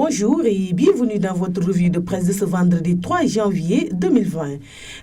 Bonjour et bienvenue dans votre revue de presse de ce vendredi 3 janvier 2020.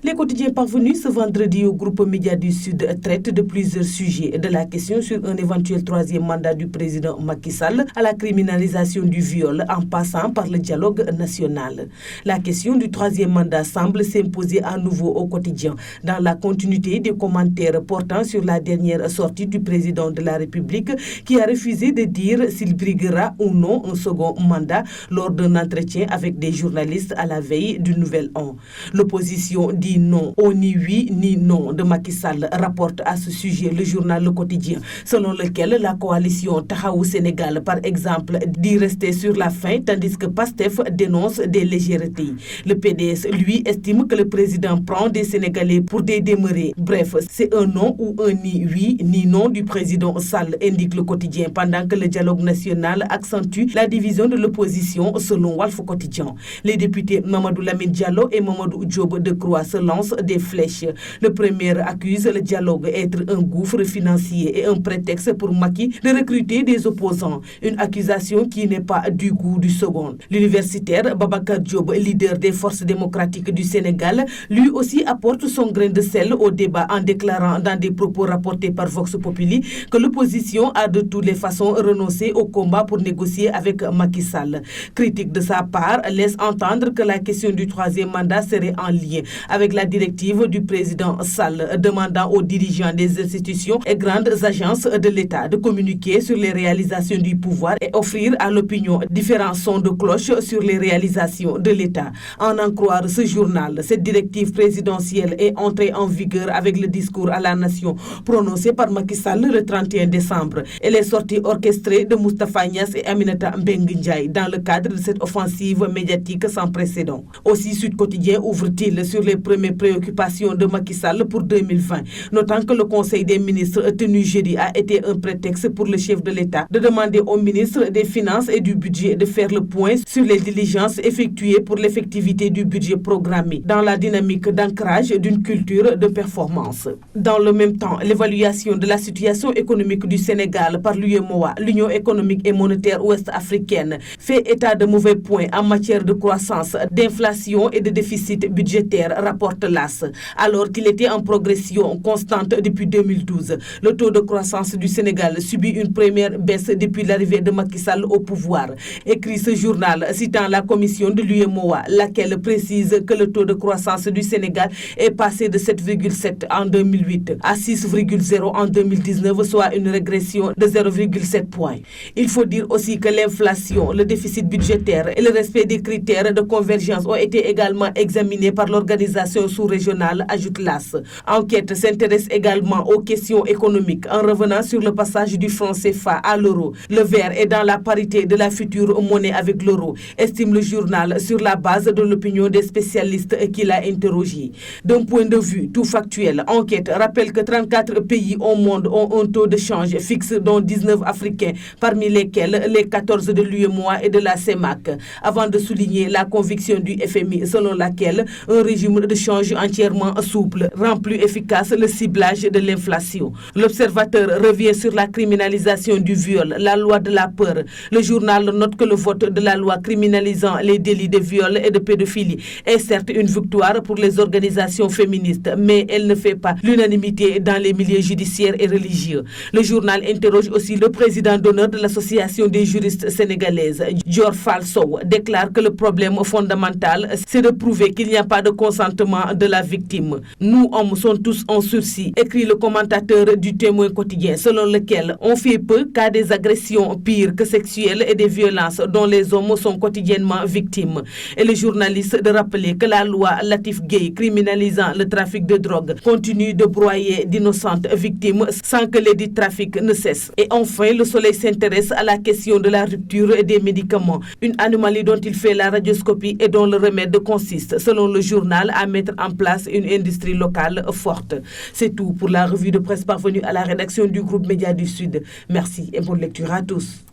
Les quotidiens parvenus ce vendredi au groupe Média du Sud traitent de plusieurs sujets, de la question sur un éventuel troisième mandat du président Macky Sall à la criminalisation du viol en passant par le dialogue national. La question du troisième mandat semble s'imposer à nouveau au quotidien dans la continuité des commentaires portant sur la dernière sortie du président de la République qui a refusé de dire s'il briguera ou non un second mandat lors d'un entretien avec des journalistes à la veille du Nouvel An. L'opposition dit non au ni oui ni non de Macky Sall, rapporte à ce sujet le journal Le Quotidien, selon lequel la coalition Taxawu Sénégal, par exemple, dit rester sur la faim, tandis que PASTEF dénonce des légèretés. Le PDS, lui, estime que le président prend des Sénégalais pour des demeurés. Bref, c'est un non ou un ni oui ni non du président Sall, indique Le Quotidien, pendant que le dialogue national accentue la division de l'opposition selon Walf Quotidien. Les députés Mamadou Lamine Diallo et Mamadou Diop Decroix se lancent des flèches. Le premier accuse le dialogue être un gouffre financier et un prétexte pour Macky de recruter des opposants. Une accusation qui n'est pas du goût du second. L'universitaire Babacar Diop, leader des forces démocratiques du Sénégal, lui aussi apporte son grain de sel au débat en déclarant dans des propos rapportés par Vox Populi que l'opposition a de toutes les façons renoncé au combat pour négocier avec Macky Sall. Critique de sa part laisse entendre que la question du troisième mandat serait en lien avec la directive du président Sall, demandant aux dirigeants des institutions et grandes agences de l'État de communiquer sur les réalisations du pouvoir et offrir à l'opinion différents sons de cloche sur les réalisations de l'État. En croire ce journal, cette directive présidentielle est entrée en vigueur avec le discours à la nation prononcé par Macky Sall le 31 décembre. Elle est sortie orchestrée de Moustapha Niasse et Aminata Mbengue Ndiaye dans le cadre de cette offensive médiatique sans précédent. Aussi, Sud Quotidien ouvre-t-il sur les premières préoccupations de Macky Sall pour 2020, notant que le Conseil des ministres tenu jeudi a été un prétexte pour le chef de l'État de demander au ministre des Finances et du Budget de faire le point sur les diligences effectuées pour l'effectivité du budget programmé dans la dynamique d'ancrage d'une culture de performance. Dans le même temps, l'évaluation de la situation économique du Sénégal par l'UEMOA, l'Union économique et monétaire ouest-africaine, fait état de mauvais points en matière de croissance, d'inflation et de déficit budgétaire, rapporte l'AS. Alors qu'il était en progression constante depuis 2012, le taux de croissance du Sénégal subit une première baisse depuis l'arrivée de Macky Sall au pouvoir. Écrit ce journal citant la commission de l'UEMOA, laquelle précise que le taux de croissance du Sénégal est passé de 7,7 en 2008 à 6,0 en 2019, soit une régression de 0,7 points. Il faut dire aussi que l'inflation, le déficit budgétaire et le respect des critères de convergence ont été également examinés par l'organisation sous-régionale, ajoute l'AS. Enquête s'intéresse également aux questions économiques en revenant sur le passage du franc CFA à l'euro. Le vert est dans la parité de la future monnaie avec l'euro, estime le journal sur la base de l'opinion des spécialistes qu'il a interrogés. D'un point de vue tout factuel, Enquête rappelle que 34 pays au monde ont un taux de change fixe, dont 19 africains, parmi lesquels les 14 de l'UEMOA et de la CEMAC, avant de souligner la conviction du FMI selon laquelle un régime de change entièrement souple rend plus efficace le ciblage de l'inflation. L'Observateur revient sur la criminalisation du viol, la loi de la peur. Le journal note que le vote de la loi criminalisant les délits de viol et de pédophilie est certes une victoire pour les organisations féministes, mais elle ne fait pas l'unanimité dans les milieux judiciaires et religieux. Le journal interroge aussi le président d'honneur de l'Association des juristes sénégalaises, Dior Falso, déclare que le problème fondamental, c'est de prouver qu'il n'y a pas de consentement de la victime. Nous, hommes, sommes tous en sursis, écrit le commentateur du Témoin quotidien, selon lequel on fait peu qu'à des agressions pires que sexuelles et des violences dont les hommes sont quotidiennement victimes. Et le journaliste de rappeler que la loi Latif Gueye criminalisant le trafic de drogue continue de broyer d'innocentes victimes sans que les dits trafics ne cessent. Et enfin, Le Soleil s'intéresse à la question de la rupture des médicaments, une anomalie dont il fait la radioscopie et dont le remède consiste, selon le journal, à mettre en place une industrie locale forte. C'est tout pour la revue de presse parvenue à la rédaction du groupe Média du Sud. Merci et bonne lecture à tous.